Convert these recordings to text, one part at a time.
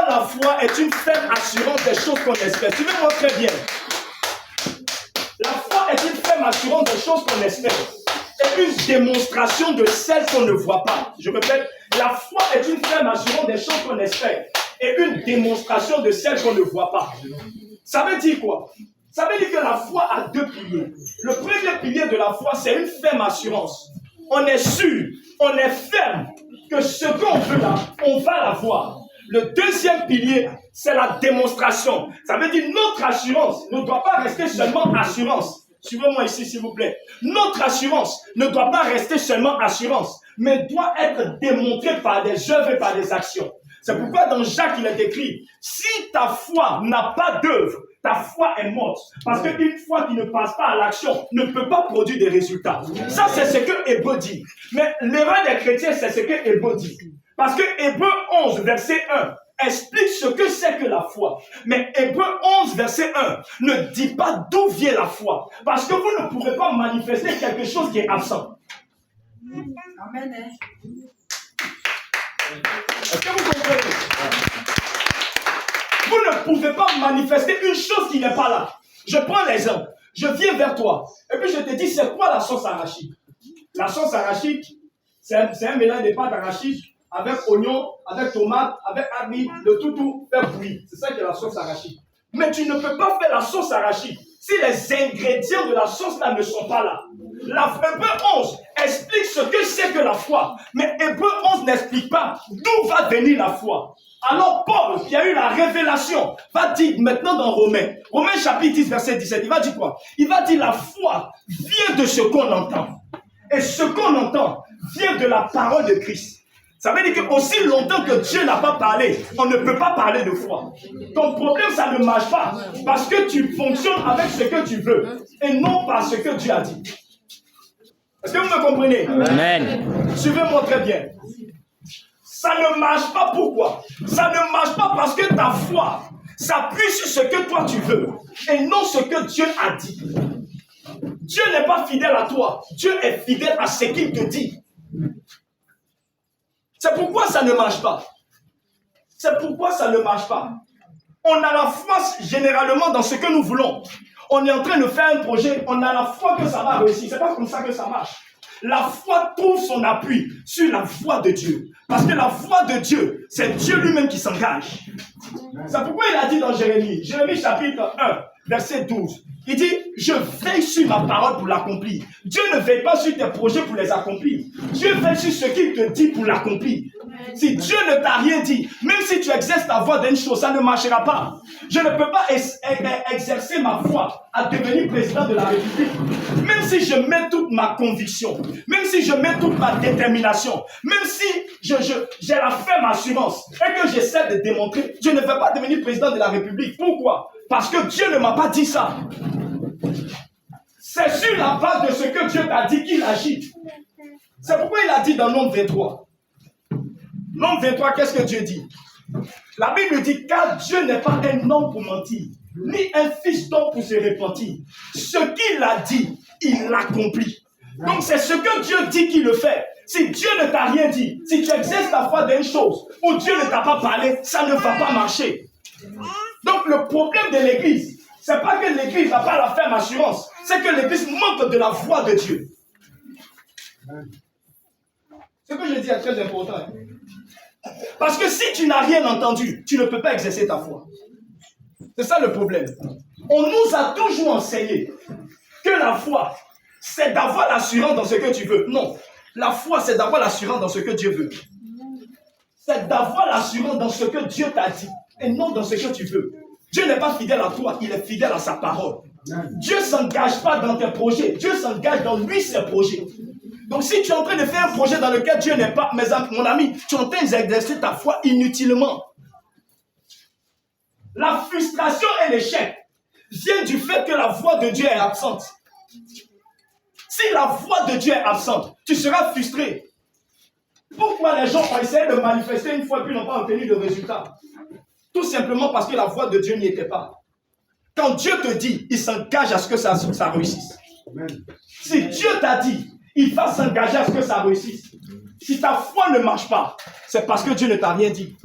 la foi est une ferme assurance des choses qu'on espère. Suivez-moi très bien. La foi est une ferme assurance des choses qu'on espère. Et une démonstration de celles qu'on ne voit pas. Je répète, la foi est une ferme assurance des choses qu'on espère. Et une démonstration de celles qu'on ne voit pas. Ça veut dire quoi? Ça veut dire que la foi a deux piliers. Le premier pilier de la foi, c'est une ferme assurance. On est sûr, on est ferme que ce qu'on veut là, on va l'avoir. Le deuxième pilier, c'est la démonstration. Ça veut dire notre assurance ne doit pas rester seulement assurance. Suivez-moi ici, s'il vous plaît. Notre assurance ne doit pas rester seulement assurance, mais doit être démontrée par des œuvres et par des actions. C'est pourquoi dans Jacques, il est écrit, si ta foi n'a pas d'œuvre, ta foi est morte. Parce qu'une foi qui ne passe pas à l'action ne peut pas produire des résultats. Ça, c'est ce que Hébreu dit. Mais l'erreur des chrétiens, c'est ce que Hébreu dit. Parce que Hébreu 11, verset 1, explique ce que c'est que la foi. Mais Hébreu 11, verset 1, ne dit pas d'où vient la foi. Parce que vous ne pourrez pas manifester quelque chose qui est absent. Amen. Est-ce que vous comprenez? Vous ne pouvez pas manifester une chose qui n'est pas là. Je prends l'exemple. Je viens vers toi. Et puis je te dis, c'est quoi la sauce arachide? La sauce arachide, c'est un mélange de pâte d'arachide avec oignon, avec tomate, avec hardi, le tout fait bouillir. C'est ça qui est la sauce arachide. Mais tu ne peux pas faire la sauce arachide si les ingrédients de la sauce là ne sont pas là. Hébreu 11 explique ce que c'est que la foi. Mais Hébreu 11 n'explique pas d'où va venir la foi. Alors Paul, qui a eu la révélation, va dire maintenant dans Romains chapitre 10, verset 17, il va dire quoi? Il va dire la foi vient de ce qu'on entend. Et ce qu'on entend vient de la parole de Christ. Ça veut dire qu'aussi longtemps que Dieu n'a pas parlé, on ne peut pas parler de foi. Ton problème, ça ne marche pas. Parce que tu fonctionnes avec ce que tu veux et non par ce que Dieu a dit. Est-ce que vous me comprenez? Amen. Suivez-moi très bien. Ça ne marche pas. Pourquoi? Ça ne marche pas parce que ta foi s'appuie sur ce que toi tu veux et non ce que Dieu a dit. Dieu n'est pas fidèle à toi. Dieu est fidèle à ce qu'il te dit. C'est pourquoi ça ne marche pas. C'est pourquoi ça ne marche pas. On a la foi généralement dans ce que nous voulons. On est en train de faire un projet, on a la foi que ça va réussir. C'est pas comme ça que ça marche. La foi trouve son appui sur la foi de Dieu. Parce que la foi de Dieu, c'est Dieu lui-même qui s'engage. C'est pourquoi il a dit dans Jérémie chapitre 1, verset 12. Il dit, je veille sur ma parole pour l'accomplir. Dieu ne veille pas sur tes projets pour les accomplir. Dieu veille sur ce qu'il te dit pour l'accomplir. Si Dieu ne t'a rien dit, même si tu exerces ta voix d'une chose, ça ne marchera pas. Je ne peux pas exercer ma foi à devenir président de la République. Même si je mets toute ma conviction, même si je mets toute ma détermination, même si j'ai la ferme assurance et que j'essaie de démontrer, je ne vais pas devenir président de la République. Pourquoi? Parce que Dieu ne m'a pas dit ça. C'est sur la base de ce que Dieu t'a dit qu'il agit. C'est pourquoi il a dit dans Nombre 23. Nombre 23, qu'est-ce que Dieu dit? La Bible dit, car Dieu n'est pas un homme pour mentir, ni un fils d'homme pour se repentir. Ce qu'il a dit, il l'accomplit. Donc c'est ce que Dieu dit qu'il le fait. Si Dieu ne t'a rien dit, si tu exerces ta foi d'une chose, ou Dieu ne t'a pas parlé, ça ne va pas marcher. Donc le problème de l'église, c'est pas que l'église n'a pas la ferme assurance, c'est que l'église manque de la voix de Dieu. Ce que je dis est très important. Parce que si tu n'as rien entendu, tu ne peux pas exercer ta foi. C'est ça le problème. On nous a toujours enseigné que la foi, c'est d'avoir l'assurance dans ce que tu veux. Non, la foi, c'est d'avoir l'assurance dans ce que Dieu veut. C'est d'avoir l'assurance dans ce que Dieu t'a dit et non dans ce que tu veux. Dieu n'est pas fidèle à toi, il est fidèle à sa parole. Dieu ne s'engage pas dans tes projets, Dieu s'engage dans lui ses projets. Donc si tu es en train de faire un projet dans lequel Dieu n'est pas, mon ami, tu es en train d'exercer ta foi inutilement. La frustration et l'échec viennent du fait que la voix de Dieu est absente. Si la voix de Dieu est absente, tu seras frustré. Pourquoi les gens ont essayé de manifester une foi et puis n'ont pas obtenu de résultat? Tout simplement parce que la voix de Dieu n'y était pas. Quand Dieu te dit, il s'engage à ce que ça réussisse. Si Dieu t'a dit, il va s'engager à ce que ça réussisse. Si ta foi ne marche pas, c'est parce que Dieu ne t'a rien dit.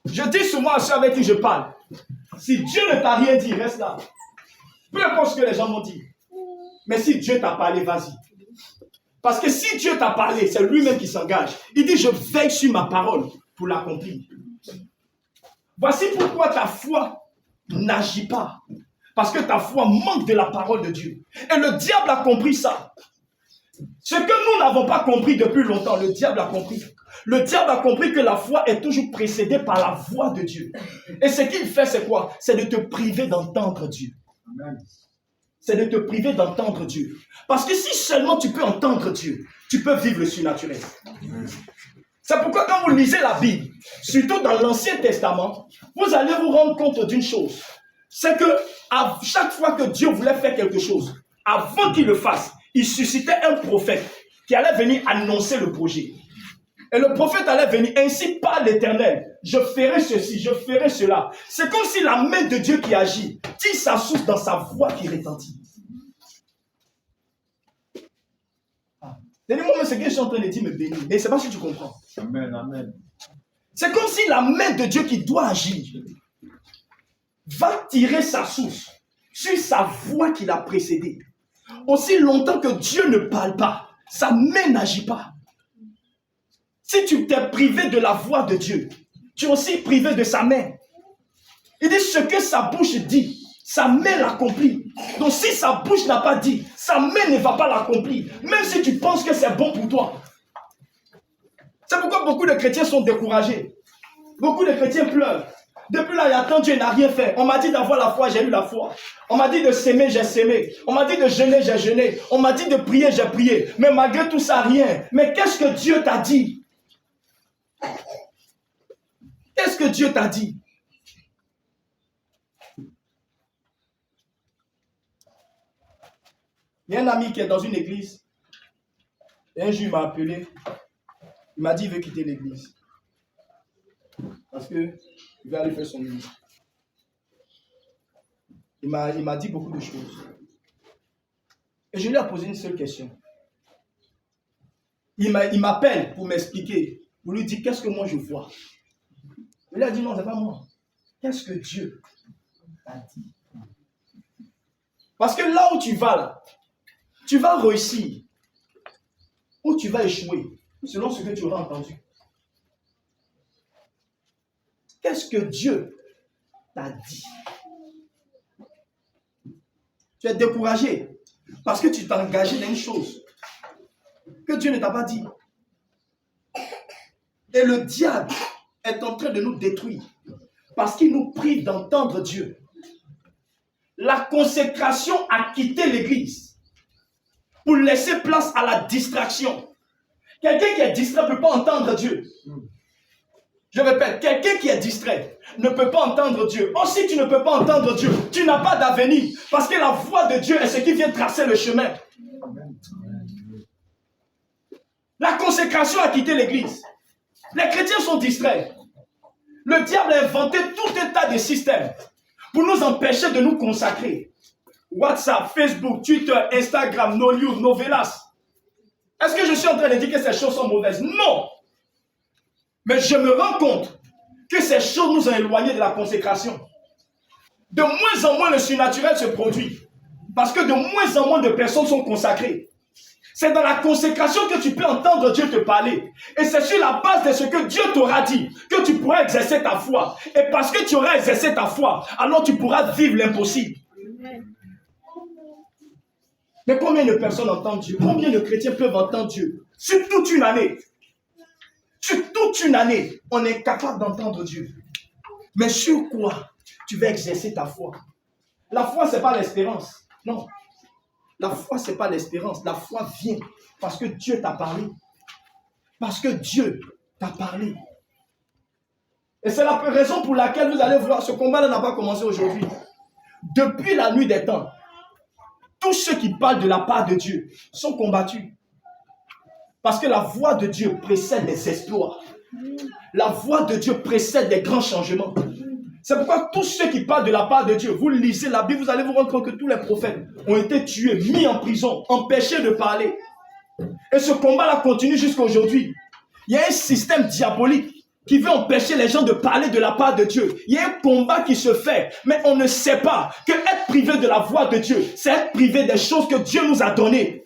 Je dis souvent à ceux avec qui je parle, si Dieu ne t'a rien dit, reste là. Peu importe ce que les gens m'ont dit. Mais si Dieu t'a parlé, vas-y. Parce que si Dieu t'a parlé, c'est lui-même qui s'engage. Il dit, je veille sur ma parole pour l'accomplir. Voici pourquoi ta foi n'agit pas. Parce que ta foi manque de la parole de Dieu. Et le diable a compris ça. Ce que nous n'avons pas compris depuis longtemps, le diable a compris. Le diable a compris que la foi est toujours précédée par la voix de Dieu. Et ce qu'il fait, c'est quoi? C'est de te priver d'entendre Dieu. Amen. C'est de te priver d'entendre Dieu. Parce que si seulement tu peux entendre Dieu, tu peux vivre le surnaturel. Amen. C'est pourquoi quand vous lisez la Bible, surtout dans l'Ancien Testament, vous allez vous rendre compte d'une chose. C'est que à chaque fois que Dieu voulait faire quelque chose, avant qu'il le fasse, il suscitait un prophète qui allait venir annoncer le projet. Et le prophète allait venir, ainsi par l'Éternel, je ferai ceci, je ferai cela. C'est comme si la main de Dieu qui agit tire sa source dans sa voix qui retentit. Tenez-moi, mais ce que je suis en train de dire me bénit. Mais c'est pas si tu comprends. Amen, amen. C'est comme si la main de Dieu qui doit agir va tirer sa source sur sa voix qui l'a précédée. Aussi longtemps que Dieu ne parle pas, sa main n'agit pas. Si tu t'es privé de la voix de Dieu, tu es aussi privé de sa main. Il dit ce que sa bouche dit, sa main l'accomplit. Donc si sa bouche n'a pas dit, sa main ne va pas l'accomplir. Même si tu penses que c'est bon pour toi. C'est pourquoi beaucoup de chrétiens sont découragés. Beaucoup de chrétiens pleurent. Depuis là, il y a tant Dieu n'a rien fait. On m'a dit d'avoir la foi, j'ai eu la foi. On m'a dit de s'aimer, j'ai s'aimé. On m'a dit de jeûner, j'ai jeûné. On m'a dit de prier, j'ai prié. Mais malgré tout ça, rien. Mais qu'est-ce que Dieu t'a dit? Qu'est-ce que Dieu t'a dit? Il y a un ami qui est dans une église. Et un jour, il m'a appelé. Il m'a dit qu'il veut quitter l'église. Parce qu'il veut aller faire son ministère. Il m'a dit beaucoup de choses. Et je lui ai posé une seule question. Il m'appelle pour m'expliquer. Pour lui dire qu'est-ce que moi je vois. Il a dit non, c'est pas moi. Qu'est-ce que Dieu t'a dit? Parce que là où tu vas, là, tu vas réussir ou tu vas échouer selon ce que tu auras entendu. Qu'est-ce que Dieu t'a dit? Tu es découragé parce que tu t'es engagé dans une chose que Dieu ne t'a pas dit. Et le diable est en train de nous détruire parce qu'il nous prive d'entendre Dieu. La consécration a quitté l'église pour laisser place à la distraction. Quelqu'un qui est distrait ne peut pas entendre Dieu. Je répète, quelqu'un qui est distrait ne peut pas entendre Dieu. Or, si tu ne peux pas entendre Dieu, tu n'as pas d'avenir. Parce que la voix de Dieu est ce qui vient tracer le chemin. La consécration a quitté l'église. Les chrétiens sont distraits. Le diable a inventé tout un tas de systèmes pour nous empêcher de nous consacrer. WhatsApp, Facebook, Twitter, Instagram, No News, Novelas. Est-ce que je suis en train de dire que ces choses sont mauvaises? Non. Mais je me rends compte que ces choses nous ont éloignés de la consécration. De moins en moins, le surnaturel se produit. Parce que de moins en moins de personnes sont consacrées. C'est dans la consécration que tu peux entendre Dieu te parler. Et c'est sur la base de ce que Dieu t'aura dit que tu pourras exercer ta foi. Et parce que tu auras exercé ta foi, alors tu pourras vivre l'impossible. Mais combien de personnes entendent Dieu? Combien de chrétiens peuvent entendre Dieu? Sur toute une année. Sur toute une année, on est capable d'entendre Dieu. Mais sur quoi tu vas exercer ta foi? La foi, ce n'est pas l'espérance. Non. La foi, ce n'est pas l'espérance. La foi vient parce que Dieu t'a parlé. Parce que Dieu t'a parlé. Et c'est la raison pour laquelle vous allez voir, ce combat-là n'a pas commencé aujourd'hui. Depuis la nuit des temps, tous ceux qui parlent de la part de Dieu sont combattus. Parce que la voix de Dieu précède les exploits. La voix de Dieu précède les grands changements. C'est pourquoi tous ceux qui parlent de la part de Dieu, vous lisez la Bible, vous allez vous rendre compte que tous les prophètes ont été tués, mis en prison, empêchés de parler. Et ce combat-là continue jusqu'à aujourd'hui. Il y a un système diabolique qui veut empêcher les gens de parler de la part de Dieu. Il y a un combat qui se fait, mais on ne sait pas que être privé de la voix de Dieu, c'est être privé des choses que Dieu nous a données.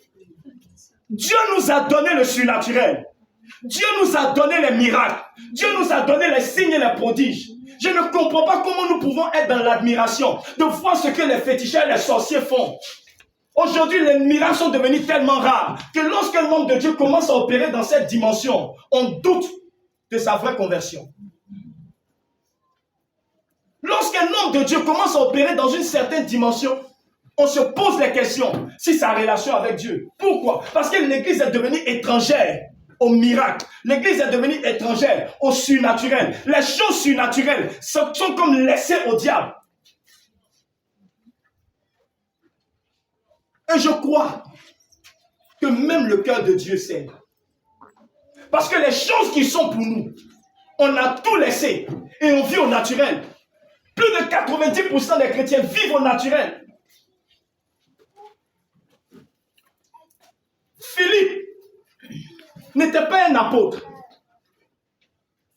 Dieu nous a donné le surnaturel. Dieu nous a donné les miracles. Dieu nous a donné les signes et les prodiges. Je ne comprends pas comment nous pouvons être dans l'admiration de voir ce que les féticheurs et les sorciers font. Aujourd'hui, les miracles sont devenus tellement rares que lorsqu'un homme de Dieu commence à opérer dans cette dimension, on doute de sa vraie conversion. Lorsqu'un homme de Dieu commence à opérer dans une certaine dimension, on se pose la question si sa relation avec Dieu. Pourquoi? Parce que l'Église est devenue étrangère au miracle. L'Église est devenue étrangère au surnaturel. Les choses surnaturelles sont comme laissées au diable. Et je crois que même le cœur de Dieu sait. Parce que les choses qui sont pour nous, on a tout laissé et on vit au naturel. Plus de 90% des chrétiens vivent au naturel. Philippe n'était pas un apôtre.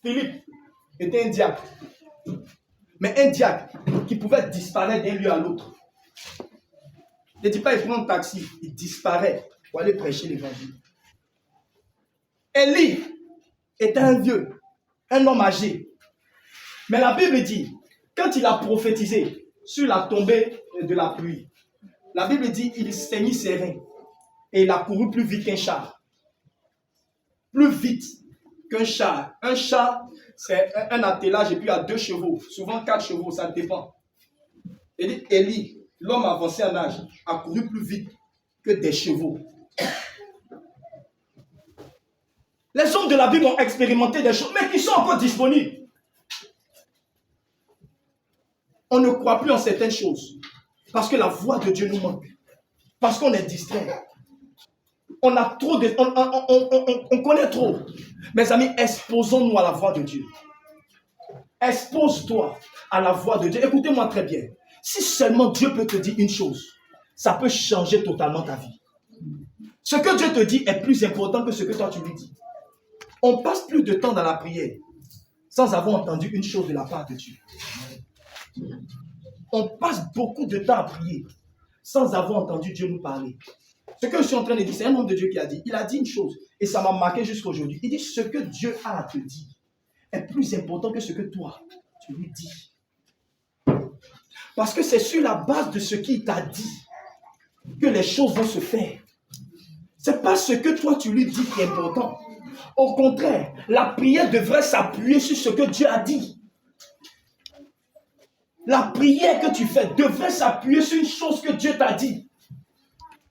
Philippe était un diacre. Mais un diacre qui pouvait disparaître d'un lieu à l'autre. Ne dis pas il prend un taxi, il disparaît pour aller prêcher l'évangile. Élie était un vieux, un homme âgé. Mais la Bible dit, quand il a prophétisé sur la tombée de la pluie, la Bible dit il saignit ses reins et il a couru plus vite qu'un char. Plus vite qu'un char. Un char, c'est un attelage et puis à 2 chevaux, souvent 4 chevaux, ça dépend. Et dit Élie, l'homme avancé en âge, a couru plus vite que des chevaux. Les hommes de la Bible ont expérimenté des choses, mais qui sont encore disponibles. On ne croit plus en certaines choses. Parce que la voix de Dieu nous manque. Parce qu'on est distrait. On a trop de... On connaît trop. Mes amis, exposons-nous à la voix de Dieu. Expose-toi à la voix de Dieu. Écoutez-moi très bien. Si seulement Dieu peut te dire une chose, ça peut changer totalement ta vie. Ce que Dieu te dit est plus important que ce que toi tu lui dis. On passe plus de temps dans la prière sans avoir entendu une chose de la part de Dieu. On passe beaucoup de temps à prier sans avoir entendu Dieu nous parler. Ce que je suis en train de dire, c'est un homme de Dieu qui a dit. Il a dit une chose et ça m'a marqué jusqu'à aujourd'hui. Il dit ce que Dieu a à te dire est plus important que ce que toi tu lui dis. Parce que c'est sur la base de ce qu'il t'a dit que les choses vont se faire. Ce n'est pas ce que toi tu lui dis qui est important. Au contraire, la prière devrait s'appuyer sur ce que Dieu a dit. La prière que tu fais devrait s'appuyer sur une chose que Dieu t'a dit.